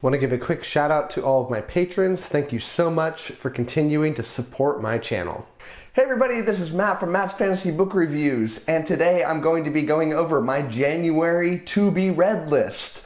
Want to give a quick shout out to all of my patrons. Thank you so much for continuing to support my channel. Hey everybody, this is Matt from Matt's Fantasy Book Reviews, and today I'm going to be going over my January to be read list.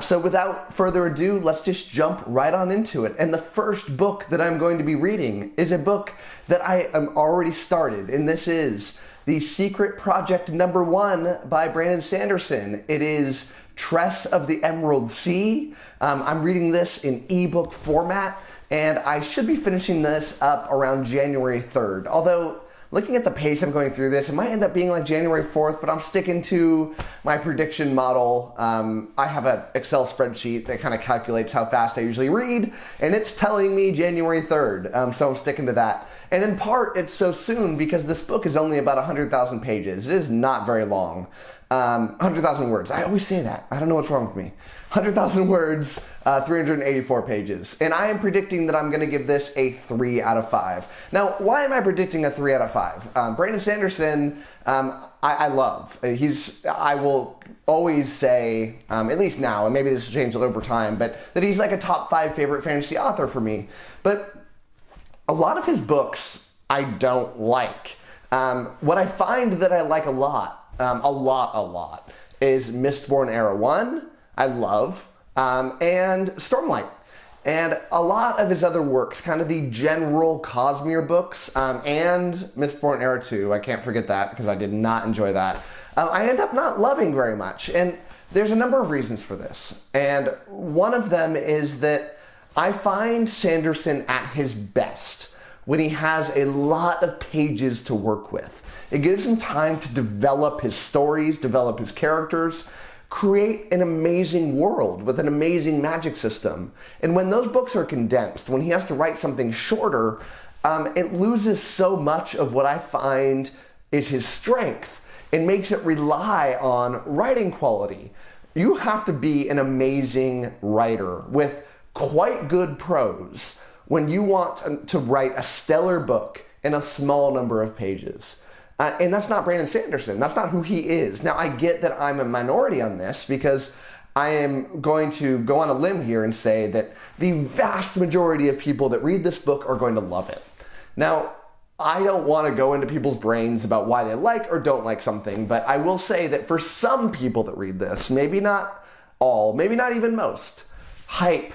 So without further ado, let's just jump right on into it. And the first book that I'm going to be reading is a book that I am already started, and this is The Secret Project #1 by Brandon Sanderson. It is Tress of the Emerald Sea. I'm reading this in ebook format, and I should be finishing this up around January 3rd. Although, looking at the pace I'm going through this, it might end up being like January 4th, but I'm sticking to my prediction model. I have an Excel spreadsheet that kind of calculates how fast I usually read, and it's telling me January 3rd, so I'm sticking to that. And in part, it's so soon because this book is only about 100,000 pages. It is not very long. 100,000 words. I always say that. I don't know what's wrong with me. 100,000 words, 384 pages. And I am predicting that I'm going to give this a 3 out of 5. Now, why am I predicting a 3 out of 5? Brandon Sanderson, I love. I will always say, at least now, and maybe this will change over time, but that he's like a top 5 favorite fantasy author for me. But a lot of his books I don't like. What I find that I like a lot, is Mistborn Era 1, I love, and Stormlight. And a lot of his other works, kind of the general 𝐒𝐲𝐢𝐚𝐥 books, and Mistborn Era 2, I can't forget that because I did not enjoy that, I end up not loving very much. And there's a number of reasons for this. And one of them is that I find Sanderson at his best when he has a lot of pages to work with. It gives him time to develop his stories, develop his characters, create an amazing world with an amazing magic system. And when those books are condensed, when he has to write something shorter, it loses so much of what I find is his strength. It makes it rely on writing quality. You have to be an amazing writer with quite good prose when you want to write a stellar book in a small number of pages. And that's not Brandon Sanderson. That's not who he is. Now, I get that I'm a minority on this because I am going to go on a limb here and say that the vast majority of people that read this book are going to love it. Now, I don't want to go into people's brains about why they like or don't like something, but I will say that for some people that read this, maybe not all, maybe not even most, hype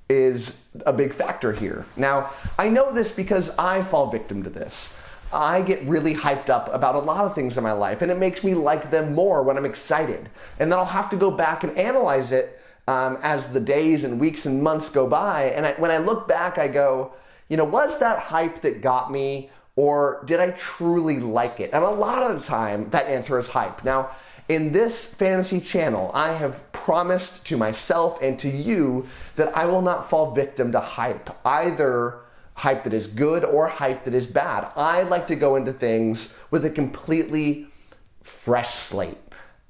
is a big factor here. Now, I know this because I fall victim to this. I get really hyped up about a lot of things in my life, and it makes me like them more when I'm excited. And then I'll have to go back and analyze it as the days and weeks and months go by. And when I look back, I go, was that hype that got me, or did I truly like it? And a lot of the time, that answer is hype. Now, in this fantasy channel, I have promised to myself and to you that I will not fall victim to hype, either hype that is good or hype that is bad. I like to go into things with a completely fresh slate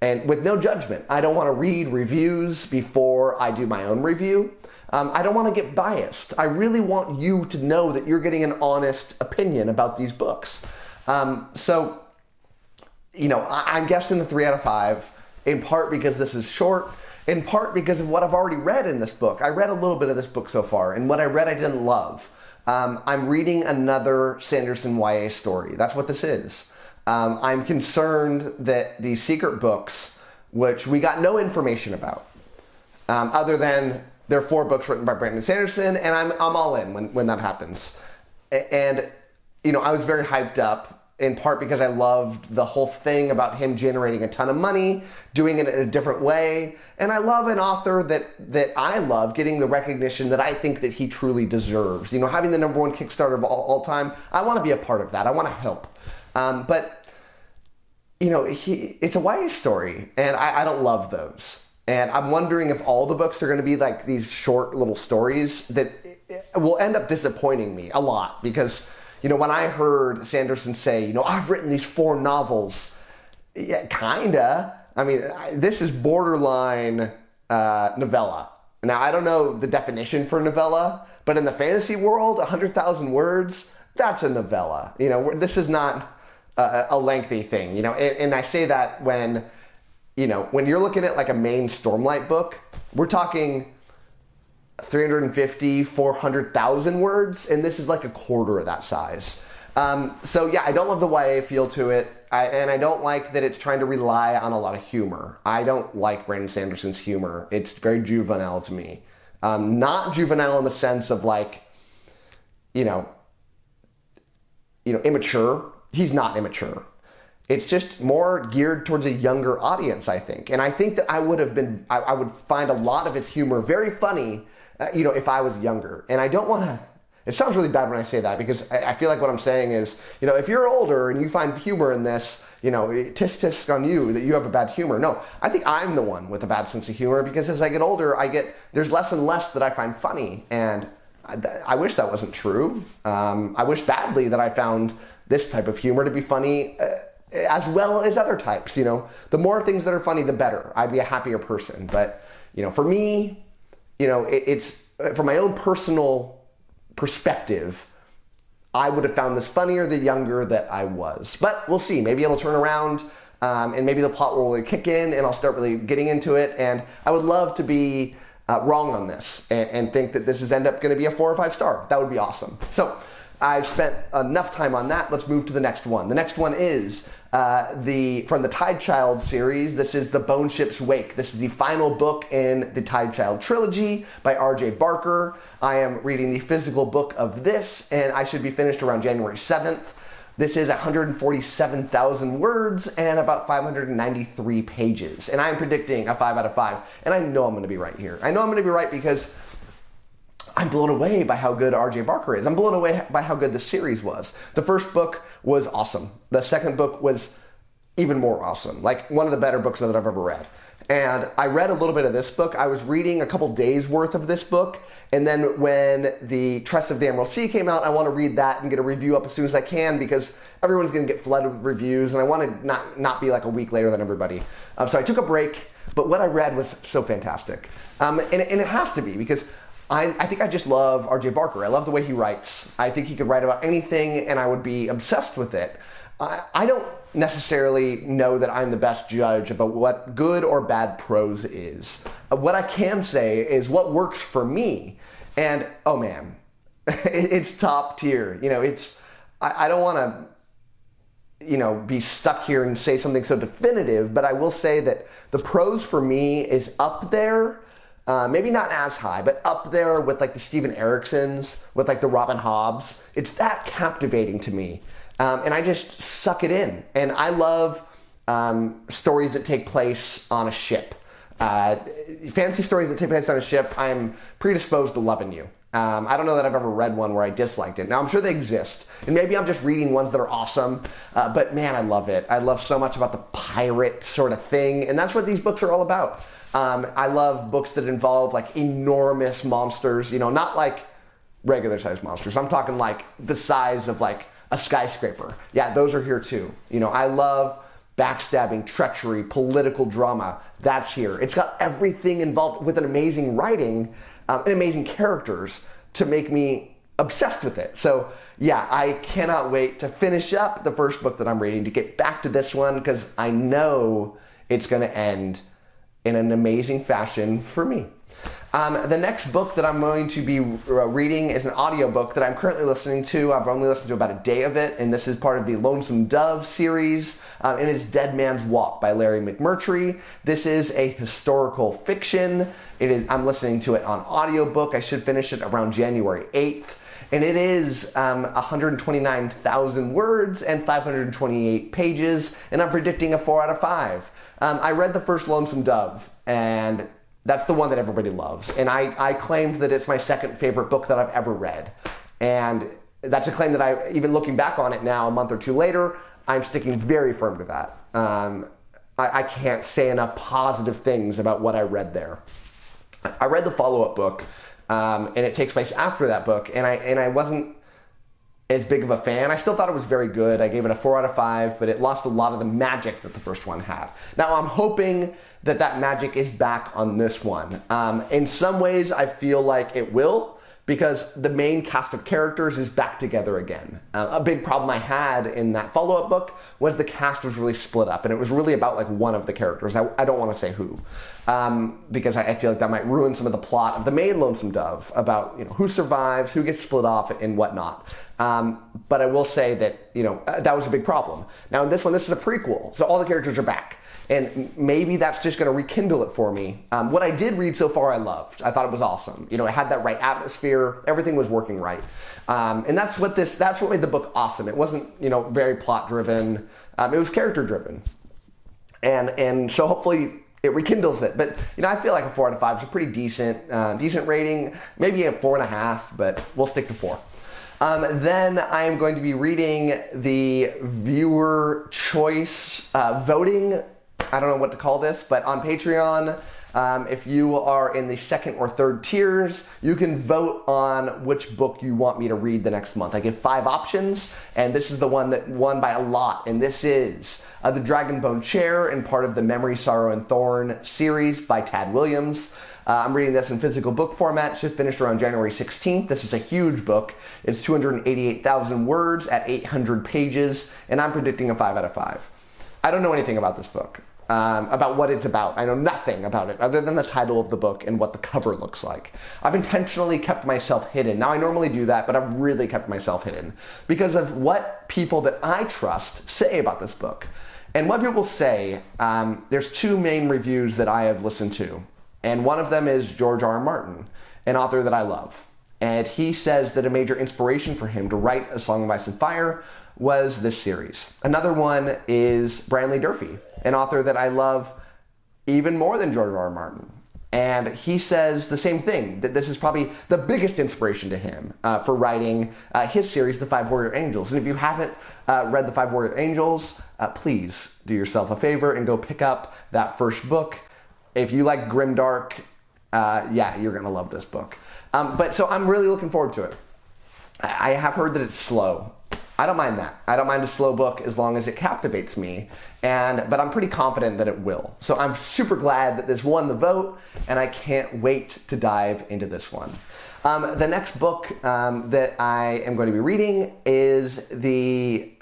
and with no judgment. I don't want to read reviews before I do my own review. I don't want to get biased. I really want you to know that you're getting an honest opinion about these books. I'm guessing a 3 out of 5, in part because this is short, in part because of what I've already read in this book. I read a little bit of this book so far, and what I read I didn't love. I'm reading another Sanderson YA story. That's what this is. I'm concerned that these secret books, which we got no information about, other than there are 4 books written by Brandon Sanderson, and I'm all in when that happens. And, I was very hyped up, in part because I loved the whole thing about him generating a ton of money, doing it in a different way. And I love an author that I love getting the recognition that I think that he truly deserves. Having the #1 Kickstarter of all time, I want to be a part of that. I want to help. But it's a YA story, and I don't love those. And I'm wondering if all the books are going to be like these short little stories that will end up disappointing me a lot because when I heard Sanderson say, I've written these 4 novels, yeah, kinda. I mean, this is borderline novella. Now, I don't know the definition for novella, but in the fantasy world, 100,000 words, that's a novella. This is not a lengthy thing, and I say that when when you're looking at like a main Stormlight book, we're talking 350, 400,000 words, and this is like a quarter of that size. So yeah, I don't love the YA feel to it, and I don't like that it's trying to rely on a lot of humor. I don't like Brandon Sanderson's humor. It's very juvenile to me. Not juvenile in the sense of like, immature. He's not immature. It's just more geared towards a younger audience, I think. And I think that I would find a lot of his humor very funny, if I was younger. And I don't want to, it sounds really bad when I say that, because I feel like what I'm saying is, if you're older and you find humor in this, tisk tisk on you that you have a bad humor. No, I think I'm the one with a bad sense of humor, because as I get older, there's less and less that I find funny. And I wish that wasn't true. I wish badly that I found this type of humor to be funny as well as other types. The more things that are funny, the better. I'd be a happier person. But, for me, it's from my own personal perspective, I would have found this funnier the younger that I was. But we'll see. Maybe it'll turn around, and maybe the plot will really kick in, and I'll start really getting into it. And I would love to be wrong on this and think that this is end up going to be a 4 or 5 star. That would be awesome. So I've spent enough time on that. Let's move to the next one. The next one is from the Tidechild series. This is The Bone Ship's Wake. This is the final book in the Tidechild trilogy by R.J. Barker. I am reading the physical book of this, and I should be finished around January 7th. This is 147,000 words and about 593 pages. And I'm predicting a 5 out of 5. And I know I'm going to be right here. I know I'm going to be right because I'm blown away by how good R.J. Barker is. I'm blown away by how good the series was. The first book was awesome. The second book was even more awesome. Like one of the better books that I've ever read. And I read a little bit of this book. I was reading a couple days worth of this book. And then when the Tress of the Emerald Sea came out, I want to read that and get a review up as soon as I can, because everyone's going to get flooded with reviews. And I want to not be like a week later than everybody. So I took a break. But what I read was so fantastic. And it has to be, because I think I just love R.J. Barker. I love the way he writes. I think he could write about anything and I would be obsessed with it. I don't necessarily know that I'm the best judge about what good or bad prose is. What I can say is what works for me. And oh man, it's top tier. I don't want to be stuck here and say something so definitive, but I will say that the prose for me is up there. Maybe not as high, but up there with like the Stephen Ericksons, with like the Robin Hobbs. It's that captivating to me. And I just suck it in. And I love stories that take place on a ship. Fantasy stories that take place on a ship, I'm predisposed to loving you. I don't know that I've ever read one where I disliked it. Now, I'm sure they exist. And maybe I'm just reading ones that are awesome. But man, I love it. I love so much about the pirate sort of thing. And that's what these books are all about. I love books that involve like enormous monsters, not like regular sized monsters. I'm talking like the size of like a skyscraper. Yeah, those are here too. I love backstabbing, treachery, political drama. That's here. It's got everything involved with an amazing writing and amazing characters to make me obsessed with it. So yeah, I cannot wait to finish up the first book that I'm reading, to get back to this one, because I know it's going to end in an amazing fashion for me. The next book that I'm going to be reading is an audiobook that I'm currently listening to. I've only listened to about a day of it, and this is part of the Lonesome Dove series, and it's Dead Man's Walk by Larry McMurtry. This is a historical fiction. I'm listening to it on audiobook. I should finish it around January 8th. And it is 129,000 words and 528 pages, and I'm predicting a 4 out of 5. I read the first Lonesome Dove, and that's the one that everybody loves. And I claimed that it's my second favorite book that I've ever read. And that's a claim that even looking back on it now, a month or two later, I'm sticking very firm to that. I can't say enough positive things about what I read there. I read the follow-up book, and it takes place after that book, and I wasn't as big of a fan. I still thought it was very good. I gave it a 4 out of 5, but it lost a lot of the magic that the first one had. Now I'm hoping that magic is back on this one. In some ways I feel like it will, because the main cast of characters is back together again. A big problem I had in that follow-up book was the cast was really split up, and it was really about like one of the characters. I don't want to say who, because I feel like that might ruin some of the plot of the main Lonesome Dove about, you know, who survives, who gets split off, and whatnot. But I will say that, you know, that was a big problem. Now in this one, this is a prequel, so all the characters are back. And maybe that's just going to rekindle it for me. What I did read so far, I loved. I thought it was awesome. You know, it had that right atmosphere. Everything was working right. And that's what made the book awesome. It wasn't, you know, very plot driven. It was character driven. And so hopefully it rekindles it. But, you know, I feel like a 4 out of 5 is a pretty decent rating. Maybe a 4.5, but we'll stick to 4. Then I am going to be reading the viewer choice voting. I don't know what to call this, but on Patreon, if you are in the 2nd or 3rd tiers, you can vote on which book you want me to read the next month. I give 5 options, and this is the one that won by a lot, and this is The Dragonbone Chair and part of the Memory, Sorrow, and Thorn series by Tad Williams. I'm reading this in physical book format. Should finish around January 16th. This is a huge book. It's 288,000 words at 800 pages, and I'm predicting a 5 out of 5. I don't know anything about this book. About what it's about. I know nothing about it other than the title of the book and what the cover looks like. I've intentionally kept myself hidden. Now I normally do that, but I've really kept myself hidden because of what people that I trust say about this book. And what people say, there's 2 main reviews that I have listened to. And one of them is George R. R. Martin, an author that I love. And he says that a major inspiration for him to write A Song of Ice and Fire was this series. Another one is Brandley Durfee, an author that I love even more than George R. R. Martin. And he says the same thing, that this is probably the biggest inspiration to him for writing his series, The 5 Warrior Angels. And if you haven't read The 5 Warrior Angels, please do yourself a favor and go pick up that first book. If you like grimdark, yeah, you're gonna love this book. But so I'm really looking forward to it. I have heard that it's slow. I don't mind that. I don't mind a slow book as long as it captivates me, but I'm pretty confident that it will. So I'm super glad that this won the vote, and I can't wait to dive into this one. The next book that I am going to be reading is the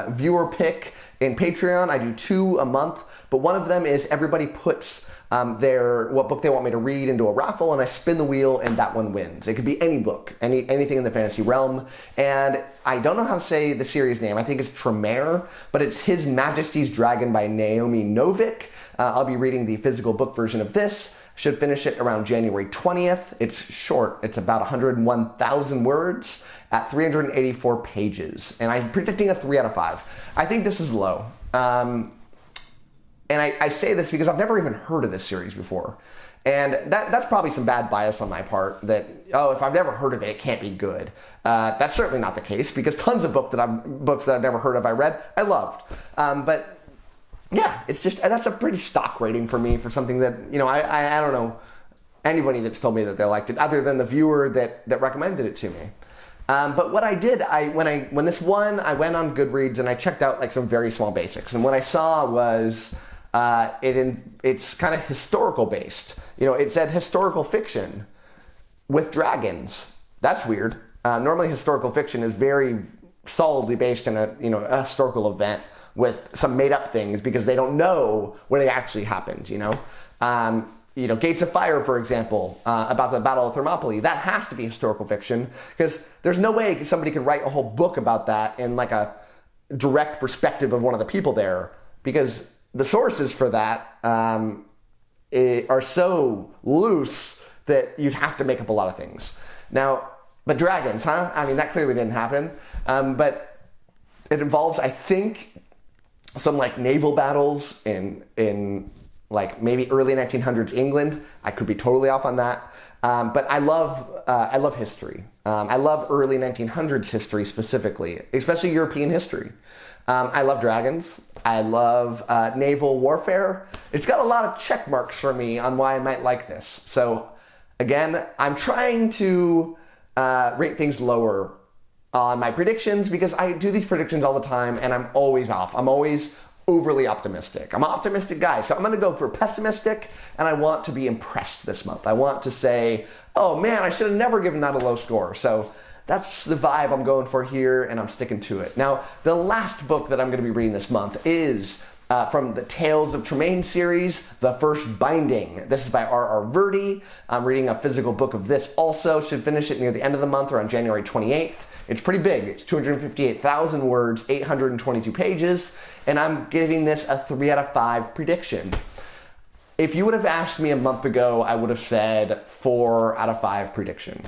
viewer pick in Patreon. I do 2 a month, but one of them is everybody puts what book they want me to read into a raffle, and I spin the wheel and that one wins. It could be any book, anything in the fantasy realm. And I don't know how to say the series name. I think it's Temeraire, but it's His Majesty's Dragon by Naomi Novik. I'll be reading the physical book version of this. Should finish it around January 20th. It's short. It's about 101,000 words at 384 pages. And I'm predicting a 3 out of 5. I think this is low. And I say this because I've never even heard of this series before. And that's probably some bad bias on my part that, oh, if I've never heard of it, it can't be good. That's certainly not the case because tons of books that I've never heard of I read, I loved. But yeah, it's just, that's a pretty stock rating for me for something that, you know, I don't know anybody that's told me that they liked it other than the viewer that recommended it to me. But what I did, when this won, I went on Goodreads and I checked out like some very small basics. And what I saw was it's kind of historical based. You know, it said historical fiction with dragons. That's weird. Normally historical fiction is very solidly based in a historical event with some made up things because they don't know when it actually happened, you know. Gates of Fire, for example, about the Battle of Thermopylae, that has to be historical fiction because there's no way somebody could write a whole book about that in like a direct perspective of one of the people there because the sources for that are so loose that you'd have to make up a lot of things. Now, but dragons, huh? I mean, that clearly didn't happen. But it involves, I think, some like naval battles in like maybe early 1900s England. I could be totally off on that. But I love history. I love early 1900s history specifically, especially European history. I love dragons. I love naval warfare. It's got a lot of check marks for me on why I might like this. So again, I'm trying to rate things lower on my predictions because I do these predictions all the time and I'm always off. I'm always overly optimistic. I'm an optimistic guy, so I'm gonna go for pessimistic, and I want to be impressed this month. I want to say, oh man, I should have never given that a low score. So that's the vibe I'm going for here, and I'm sticking to it. Now, the last book that I'm gonna be reading this month is from the Tales of Tremaine series, The First Binding. This is by R.R. Virdi. I'm reading a physical book of this also. Should finish it near the end of the month or on January 28th. It's pretty big. It's 258,000 words, 822 pages, and I'm giving this a 3 out of 5 prediction. If you would have asked me a month ago, I would have said 4 out of 5 prediction.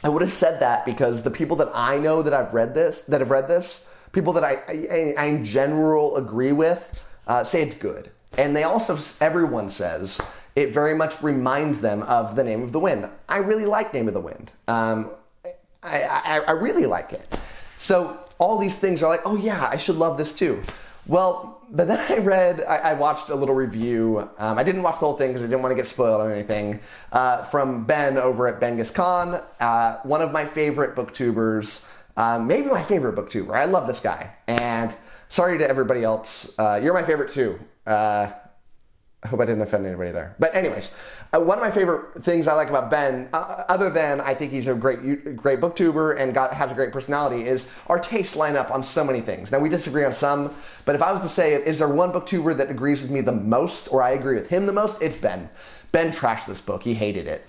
I would have said that because the people that I know that have read this, people that I in general agree with, say it's good. And they also, everyone says, it very much reminds them of The Name of the Wind. I really like Name of the Wind. I really like it. So all these things are like, oh yeah, I should love this too. Well, but then I watched a little review. I didn't watch the whole thing because I didn't want to get spoiled or anything, from Ben over at Genghis Khan, one of my favorite booktubers, maybe my favorite booktuber. I love this guy. And sorry to everybody else. You're my favorite too. I hope I didn't offend anybody there. But anyways, one of my favorite things I like about Ben, other than I think he's a great booktuber and has a great personality, is our tastes line up on so many things. Now, we disagree on some, but if I was to say, is there one booktuber that agrees with me the most, or I agree with him the most, it's Ben. Ben trashed this book. He hated it.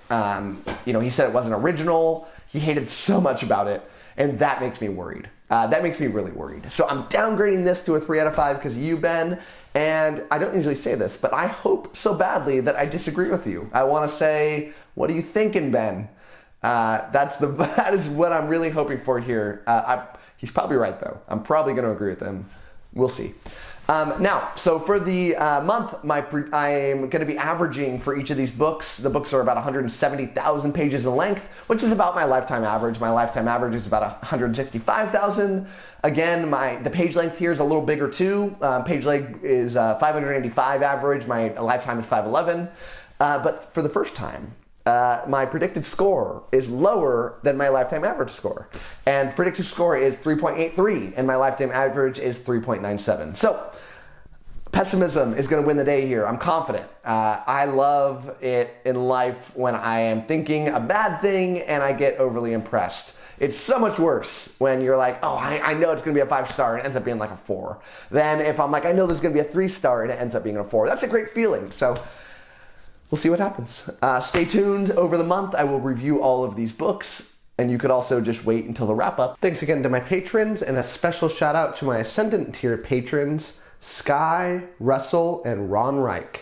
He said it wasn't original. He hated so much about it, and that makes me worried. That makes me really worried. So I'm downgrading this to a 3 out of 5 because of you, Ben. And I don't usually say this, but I hope so badly that I disagree with you. I want to say, what are you thinking, Ben? That is what I'm really hoping for here. He's probably right, though. I'm probably going to agree with him. We'll see. Now, so for the month, I'm going to be averaging for each of these books. The books are about 170,000 pages in length, which is about my lifetime average. My lifetime average is about 165,000. Again, the page length here is a little bigger too. Page length is 585 average. My lifetime is 511. But for the first time, my predicted score is lower than my lifetime average score. And predicted score is 3.83, and my lifetime average is 3.97. So pessimism is going to win the day here. I'm confident. I love it in life when I am thinking a bad thing and I get overly impressed. It's so much worse when you're like, oh, I know it's going to be a 5-star and it ends up being like a 4. Than if I'm like, I know there's going to be a 3-star and it ends up being a 4. That's a great feeling. So we'll see what happens. Stay tuned over the month. I will review all of these books, and you could also just wait until the wrap up. Thanks again to my patrons, and a special shout out to my Ascendant tier patrons, Sky, Russell, and Ron Reich.